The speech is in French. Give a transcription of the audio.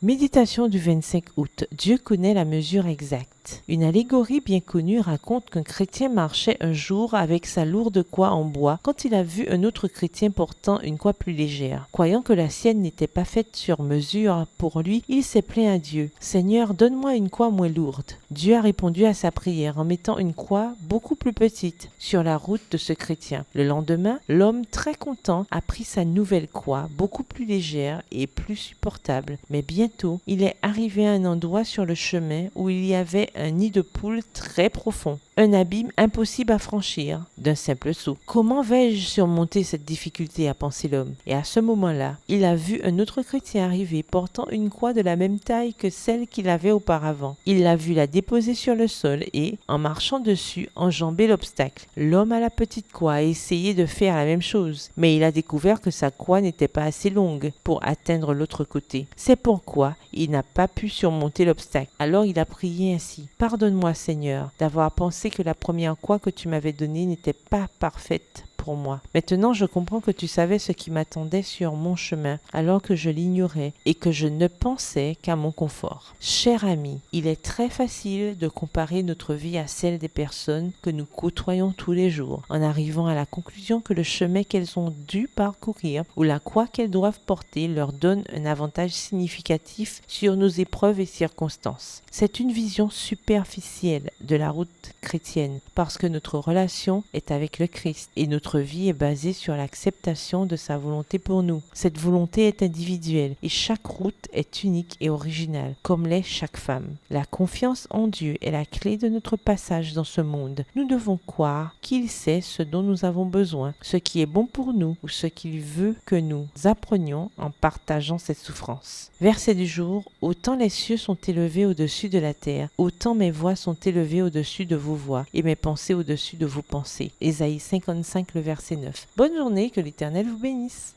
Méditation du 25 août. Dieu connaît la mesure exacte. Une allégorie bien connue raconte qu'un chrétien marchait un jour avec sa lourde croix en bois quand il a vu un autre chrétien portant une croix plus légère. Croyant que la sienne n'était pas faite sur mesure pour lui, il s'est plaint à Dieu. « Seigneur, donne-moi une croix moins lourde. » Dieu a répondu à sa prière en mettant une croix beaucoup plus petite sur la route de ce chrétien. Le lendemain, l'homme très content a pris sa nouvelle croix, beaucoup plus légère et plus supportable. Mais bientôt, il est arrivé à un endroit sur le chemin où il y avait un nid de poules très profond. Un abîme impossible à franchir d'un simple saut. Comment vais-je surmonter cette difficulté, a pensé l'homme. Et à ce moment-là, il a vu un autre chrétien arriver portant une croix de la même taille que celle qu'il avait auparavant. Il l'a vu la déposer sur le sol et, en marchant dessus, enjamber l'obstacle. L'homme à la petite croix a essayé de faire la même chose, mais il a découvert que sa croix n'était pas assez longue pour atteindre l'autre côté. C'est pourquoi il n'a pas pu surmonter l'obstacle. Alors il a prié ainsi. « Pardonne-moi, Seigneur, d'avoir pensé que la première croix que tu m'avais donnée n'était pas parfaite pour moi. Maintenant, je comprends que tu savais ce qui m'attendait sur mon chemin, alors que je l'ignorais et que je ne pensais qu'à mon confort. Cher ami, il est très facile de comparer notre vie à celle des personnes que nous côtoyons tous les jours, en arrivant à la conclusion que le chemin qu'elles ont dû parcourir ou la croix qu'elles doivent porter leur donne un avantage significatif sur nos épreuves et circonstances. C'est une vision superficielle de la route chrétienne, parce que notre relation est avec le Christ et notre vie est basée sur l'acceptation de sa volonté pour nous. Cette volonté est individuelle et chaque route est unique et originale, comme l'est chaque femme. La confiance en Dieu est la clé de notre passage dans ce monde. Nous devons croire qu'il sait ce dont nous avons besoin, ce qui est bon pour nous ou ce qu'il veut que nous apprenions en partageant cette souffrance. Verset du jour. Autant les cieux sont élevés au-dessus de la terre, autant mes voix sont élevées au-dessus de vos voix et mes pensées au-dessus de vos pensées. Ésaïe 55, le verset 9. Bonne journée, que l'Éternel vous bénisse.